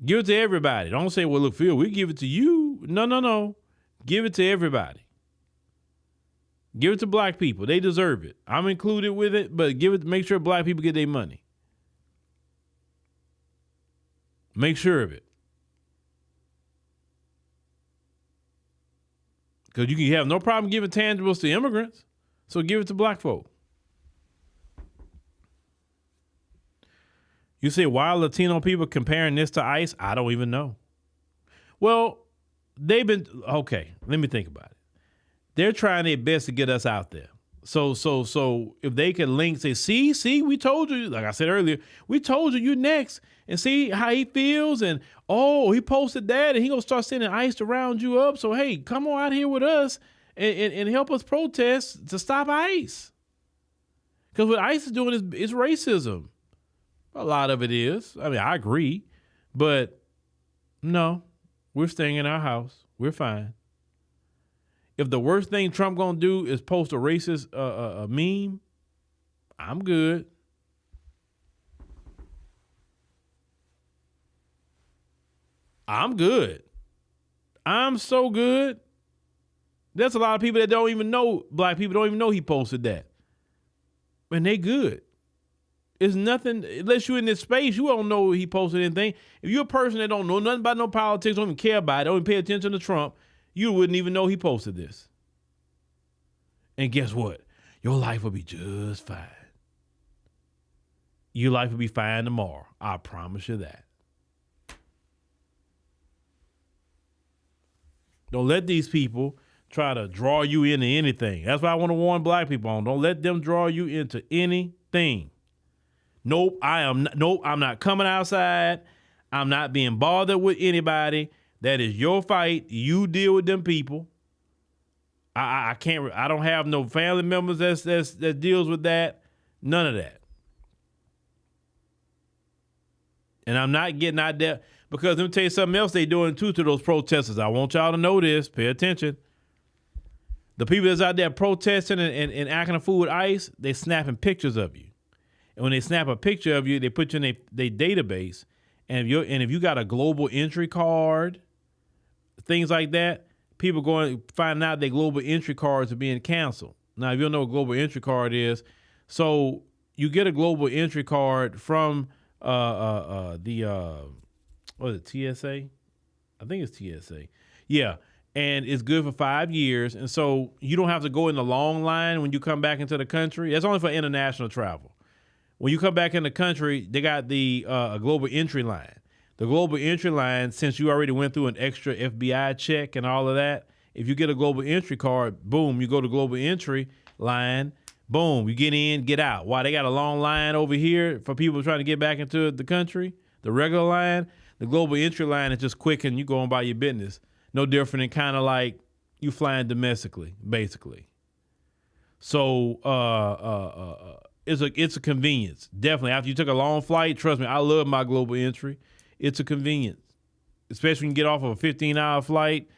Give it to everybody. Don't say, well, look, Phil, we give it to you. No. Give it to everybody. Give it to black people. They deserve it. I'm included with it, but make sure black people get their money. Make sure of it. Because you can have no problem giving tangibles to immigrants. So give it to black folk. You say, why are Latino people comparing this to ICE? I don't even know. Well, okay, let me think about it. They're trying their best to get us out there. So if they can link, say, see, we told you, like I said earlier, we told you're next, and see how he feels, and he posted that, and he gonna start sending ICE to round you up. So hey, come on out here with us and help us protest to stop ICE. Because what ICE is doing is racism. A lot of it is. I mean, I agree. But no, we're staying in our house. We're fine. If the worst thing Trump gonna do is post a racist a meme, I'm good. I'm good. I'm so good. There's a lot of people that don't even know, black people don't even know he posted that. And they good. It's nothing, unless you're in this space, you don't know he posted anything. If you're a person that don't know nothing about no politics, don't even care about it, don't even pay attention to Trump, you wouldn't even know he posted this. And guess what? Your life will be just fine. Your life will be fine tomorrow. I promise you that. Don't let these people try to draw you into anything. That's why I want to warn black people on. Don't let them draw you into anything. Nope, I'm not coming outside. I'm not being bothered with anybody. That is your fight. You deal with them people. I can't. I don't have no family members that deals with that. None of that. And I'm not getting out there because let me tell you something else they doing too to those protesters. I want y'all to know this. Pay attention. The people that's out there protesting and acting a fool with ICE, they snapping pictures of you. And when they snap a picture of you, they put you in their database. And if you got a global entry card, things like that, people going find out their global entry cards are being canceled. Now, if you don't know what global entry card is, so you get a global entry card from what is it, TSA? I think it's TSA. Yeah. And it's good for 5 years. And so you don't have to go in the long line when you come back into the country. That's only for international travel. When you come back in the country, they got the global entry line. The global entry line, since you already went through an extra FBI check and all of that, if you get a global entry card, boom, you go to global entry line, boom, you get in, get out. Why they got a long line over here for people trying to get back into the country, the regular line, the global entry line is just quick and you go on by your business. No different than kind of like you flying domestically, basically. So it's a convenience. Definitely. After you took a long flight, trust me, I love my global entry. It's a convenience. Especially when you get off of a 15-hour flight,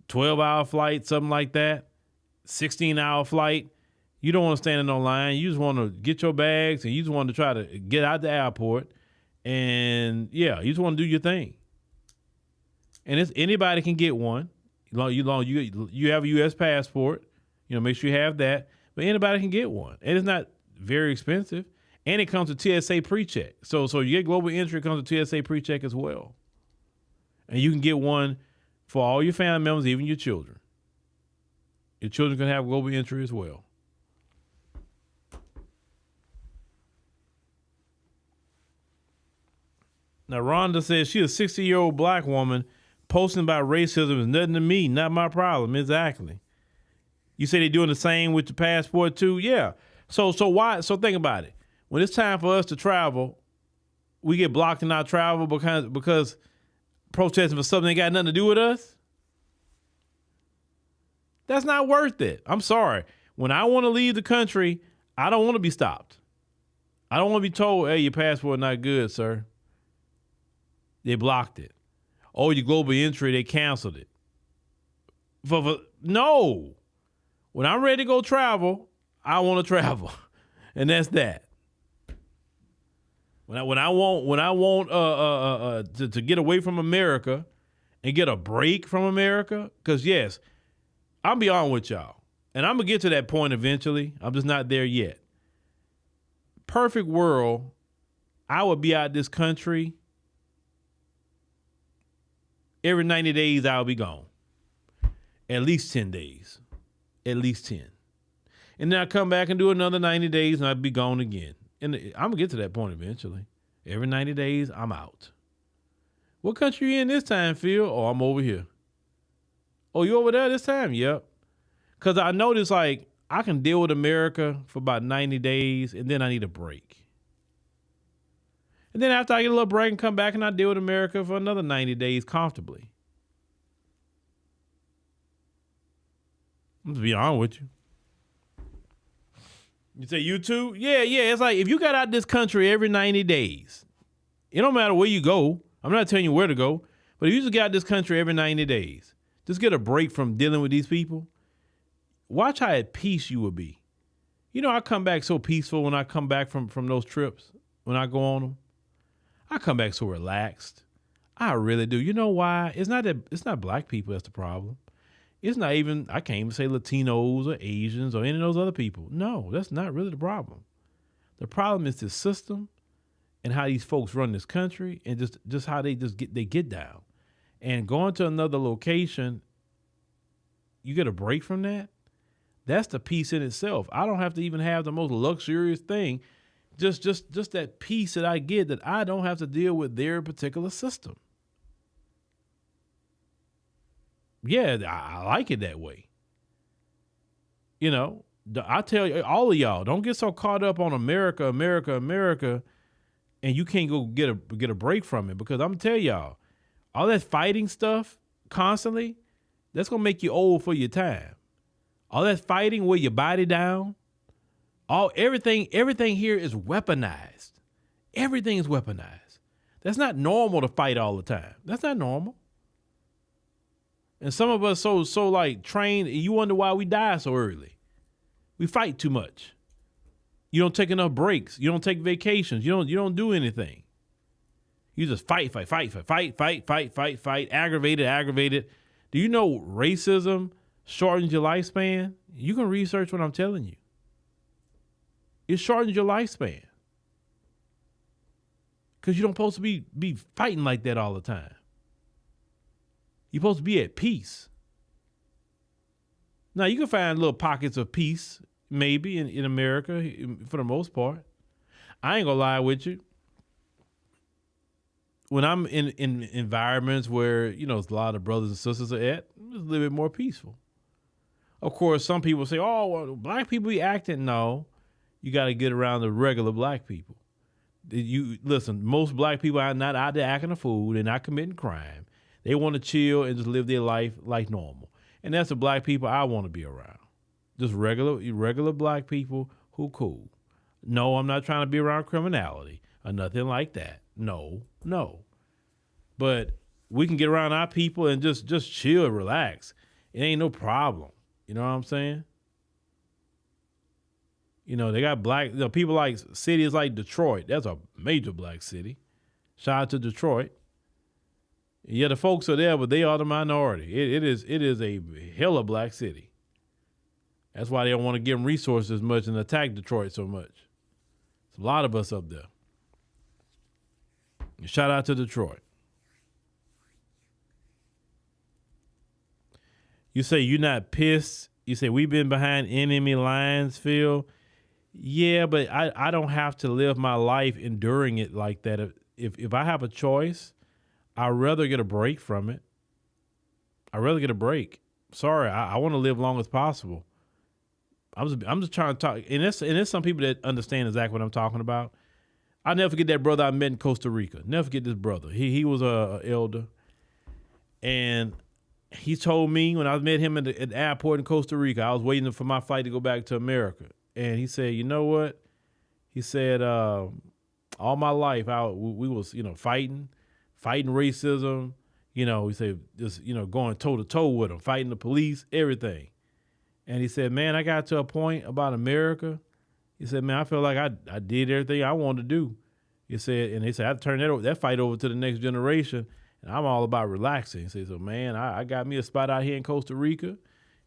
12-hour flight, something like that, 16-hour flight. You don't want to stand in no line. You just want to get your bags and you just want to try to get out the airport. And yeah, you just want to do your thing. And it's anybody can get one. You have a U.S. passport. Make sure you have that. But anybody can get one. And it's not very expensive. And it comes with TSA pre-check. So you get global entry, it comes with TSA pre-check as well. And you can get one for all your family members, even your children. Your children can have global entry as well. Now, Rhonda says she's a 60-year-old black woman. Posting about racism is nothing to me, not my problem. Exactly. You say they're doing the same with the passport too? Yeah. So why? So think about it. When it's time for us to travel, we get blocked in our travel because protesting for something that got nothing to do with us? That's not worth it. I'm sorry. When I want to leave the country, I don't want to be stopped. I don't want to be told, hey, your passport not good, sir. They blocked it. Oh, your global entry, they canceled it. No. When I'm ready to go travel, I want to travel. And that's that. When I want to get away from America and get a break from America, because yes, I'll be on with y'all. And I'm going to get to that point eventually. I'm just not there yet. Perfect world, I would be out this country. Every 90 days, I'll be gone. At least 10 days. At least 10. And then I'll come back and do another 90 days, and I'll be gone again. And I'm going to get to that point eventually. Every 90 days, I'm out. What country you in this time, Phil? Oh, I'm over here. Oh, you over there this time? Yep. Because I notice, like, I can deal with America for about 90 days, and then I need a break. And then after I get a little break and come back and I deal with America for another 90 days comfortably. I'm just being honest with you. You say YouTube? Yeah. It's like if you got out this country every 90 days, it don't matter where you go. I'm not telling you where to go, but if you just got out this country every 90 days, just get a break from dealing with these people, watch how at peace you will be. You know, I come back so peaceful when I come back from those trips, when I go on them. I come back so relaxed. I really do. You know why? It's not black people that's the problem. It's not even, I can't even say Latinos or Asians or any of those other people. No, that's not really the problem. The problem is the system and how these folks run this country and just how they get down. And going to another location, you get a break from that. That's the peace in itself. I don't have to even have the most luxurious thing. Just that peace that I get, that I don't have to deal with their particular system. Yeah, I like it that way. You know, I tell you, all of y'all, don't get so caught up on America, and you can't go get a break from it. Because I'm telling y'all, all that fighting stuff constantly, that's gonna make you old for your time. All that fighting, wear your body down. Everything here is weaponized. Everything is weaponized. That's not normal to fight all the time. That's not normal. And some of us so like trained, you wonder why we die so early. We fight too much. You don't take enough breaks. You don't take vacations. You don't do anything. You just fight, aggravated. Do you know racism shortens your lifespan? You can research what I'm telling you. It shortens your lifespan. Because you don't supposed to be fighting like that all the time. You're supposed to be at peace. Now, you can find little pockets of peace, maybe, in America, for the most part. I ain't gonna lie with you. When I'm in environments where, you know, a lot of brothers and sisters are at, it's a little bit more peaceful. Of course, some people say, oh, well, black people be acting. No, you got to get around the regular black people. Listen, most black people are not out there acting a fool. They're not committing crime. They want to chill and just live their life like normal. And that's the black people I want to be around. Just regular black people who cool. No, I'm not trying to be around criminality or nothing like that. No. But we can get around our people and just chill and relax. It ain't no problem. You know what I'm saying? You know, they got black, people like cities like Detroit. That's a major black city. Shout out to Detroit. Yeah, the folks are there, but they are the minority. It is a hella black city. That's why they don't want to give them resources as much and attack Detroit so much. There's a lot of us up there. Shout out to Detroit. You say you're not pissed. You say we've been behind enemy lines, Phil. Yeah, but I don't have to live my life enduring it like that. If I have a choice, I'd rather get a break from it. I'd rather get a break. Sorry, I want to live long as possible. I'm just trying to talk, and there's some people that understand exactly what I'm talking about. I'll never forget that brother I met in Costa Rica. Never forget this brother. He was a elder, and he told me when I met him at the airport in Costa Rica, I was waiting for my flight to go back to America, and he said, "You know what?" He said, "All my life, we was fighting racism. He said just going toe to toe with them, fighting the police, everything." And he said, "Man, I got to a point about America." He said, "Man, I feel like I did everything I wanted to do." He said, and he said, "I turned that fight over to the next generation, and I'm all about relaxing." He said, "So man, I got me a spot out here in Costa Rica."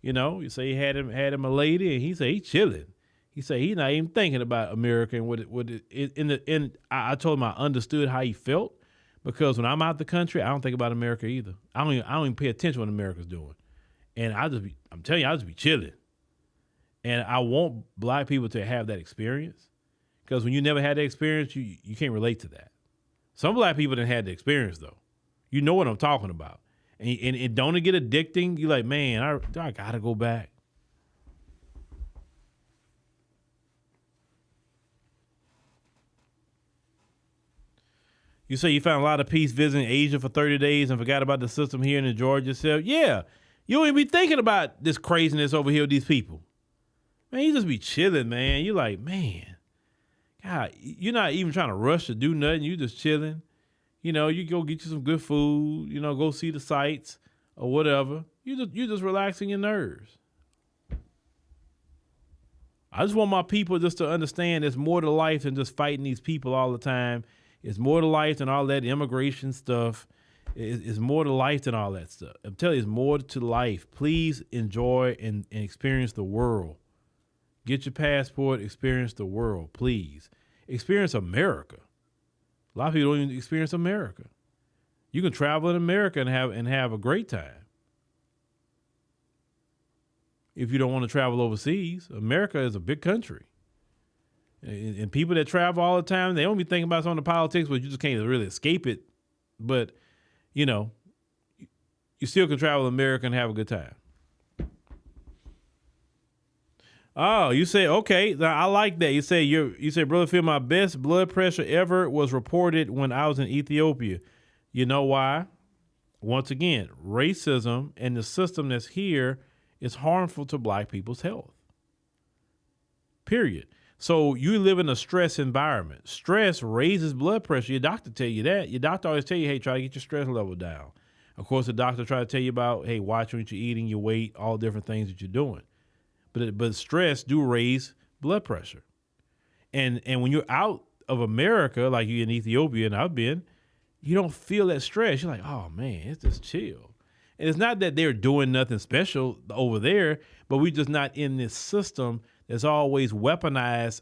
You say he had him a lady, and he said he chilling. He said he's not even thinking about America and what I told him I understood how he felt, because when I'm out the country, I don't think about America either. I don't even pay attention to what America's doing, and I'm telling you, I just be chilling. And I want black people to have that experience, because when you never had that experience, you can't relate to that. Some black people didn't have the experience though. You know what I'm talking about. And don't it get addicting? You're like, man, I gotta go back. You say you found a lot of peace visiting Asia for 30 days and forgot about the system here and enjoyed yourself. Yeah, you don't even be thinking about this craziness over here with these people. Man, you just be chilling, man. You like, man, God, you're not even trying to rush to do nothing. You just chilling. You know, you go get you some good food, you know, go see the sights or whatever. You just relaxing your nerves. I just want my people just to understand there's more to life than just fighting these people all the time. It's more to life than all that immigration stuff. It's more to life than all that stuff. I'm telling you, it's more to life. Please enjoy and experience the world. Get your passport, experience the world, please. Experience America. A lot of people don't even experience America. You can travel in America and have a great time. If you don't want to travel overseas, America is a big country. And people that travel all the time, they don't be thinking about some of the politics, but you just can't really escape it. But, you know, you still can travel America and have a good time. Oh, you say, okay, I like that. You say, Brother Phil, my best blood pressure ever was reported when I was in Ethiopia. You know why? Once again, racism and the system that's here is harmful to black people's health. Period. So you live in a stress environment. Stress raises blood pressure. Your doctor tell you that. Your doctor always tell you, hey, try to get your stress level down. Of course, the doctor try to tell you about, hey, watch what you're eating, your weight, all different things that you're doing. But stress do raise blood pressure. And when you're out of America, like you're in Ethiopia and I've been, you don't feel that stress. You're like, oh, man, it's just chill. And it's not that they're doing nothing special over there, but we're just not in this system that's always weaponized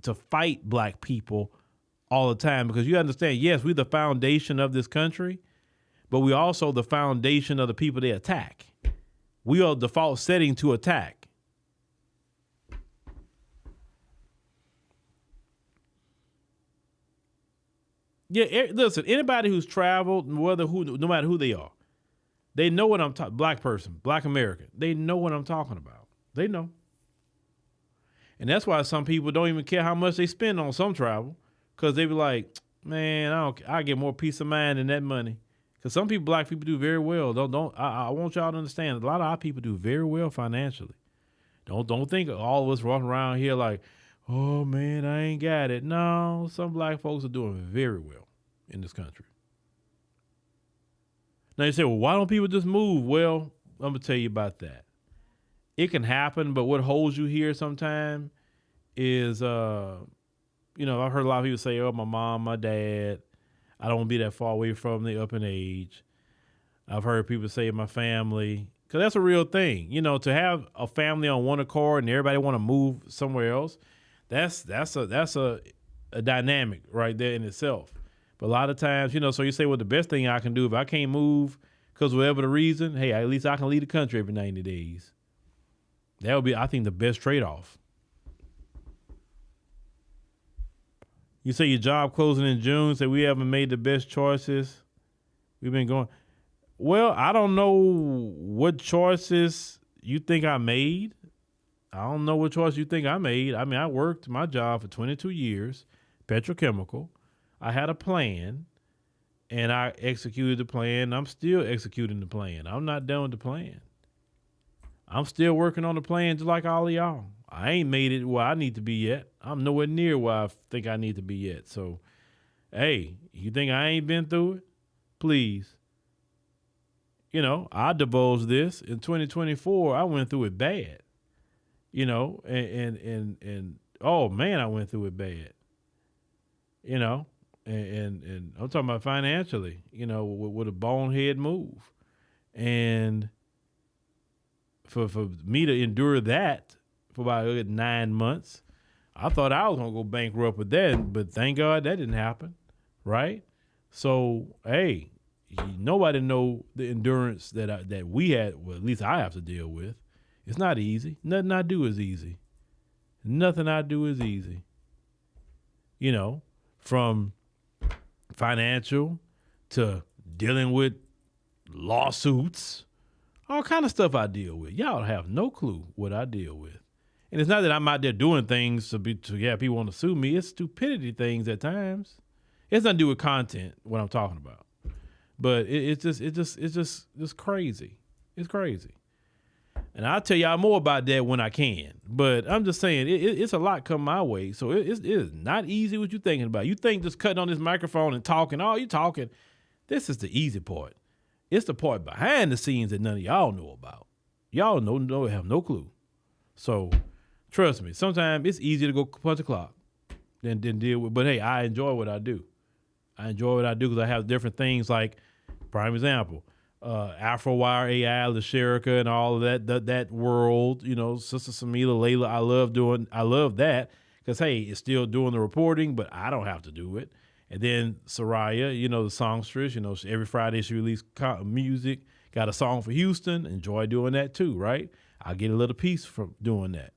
to fight black people all the time. Because you understand, yes, we're the foundation of this country, but we're also the foundation of the people they attack. We are the default setting to attack. Yeah, listen, anybody who's traveled, no matter who they are, they know what I'm talking, black person, black American, they know what I'm talking about. They know. And that's why some people don't even care how much they spend on some travel, because they be like, man, I get more peace of mind than that money. Because some people, black people, do very well. I want y'all to understand, a lot of our people do very well financially. Don't think all of us walking around here like, oh man, I ain't got it. No, some black folks are doing very well in this country. Now you say, well, why don't people just move? Well, I'm gonna tell you about that. It can happen, but what holds you here sometimes is, I've heard a lot of people say, oh, my mom, my dad, I don't want to be that far away from them, they up in age. I've heard people say my family, because that's a real thing. You know, to have a family on one accord and everybody want to move somewhere else, that's a dynamic right there in itself. But a lot of times, so you say, well, the best thing I can do if I can't move because whatever the reason, hey, at least I can leave the country every 90 days. That would be, I think, the best trade-off. You say your job closing in June, say we haven't made the best choices. We've been going. Well, I don't know what choices you think I made. I don't know what choice you think I made. I mean, I worked my job for 22 years, petrochemical. I had a plan, and I executed the plan. I'm still executing the plan. I'm not done with the plan. I'm still working on the plan just like all of y'all. I ain't made it where I need to be yet. I'm nowhere near where I think I need to be yet. So, hey, you think I ain't been through it? Please. I divulged this. In 2024, I went through it bad. And oh man, I went through it bad. And I'm talking about financially, with a bonehead move. And for me to endure that for about 9 months, I thought I was going to go bankrupt with that, but thank God that didn't happen, right? So, hey, nobody know the endurance that we had, well, at least I have to deal with. It's not easy. Nothing I do is easy. Nothing I do is easy. From financial to dealing with lawsuits, all kind of stuff I deal with. Y'all have no clue what I deal with. And it's not that I'm out there doing things to have people want to sue me. It's stupidity things at times. It's nothing to do with content, what I'm talking about. But it's just crazy. It's crazy. And I'll tell y'all more about that when I can. But I'm just saying, it's a lot come my way. So it is not easy what you're thinking about. You think just cutting on this microphone and talking, you talking. This is the easy part. It's the part behind the scenes that none of y'all know about. Y'all have no clue. So trust me, sometimes it's easier to go punch a clock than deal with. But hey, I enjoy what I do. I enjoy what I do because I have different things like, prime example, AfroWire AI, LaSherica, and all of that world, Sister Samila, Layla, I love that because, hey, it's still doing the reporting, but I don't have to do it. And then Soraya, the songstress, every Friday she releases music, got a song for Houston, enjoy doing that too, right? I get a little piece from doing that.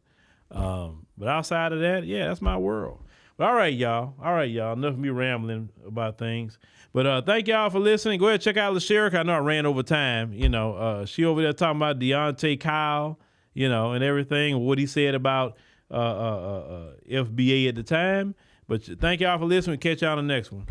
But outside of that, yeah, that's my world. But all right, y'all. Enough of me rambling about things. But thank y'all for listening. Go ahead and check out LaSherica. I know I ran over time. She over there talking about Deontay Kyle, and everything, what he said about FBA at the time. But thank y'all for listening. Catch y'all on the next one.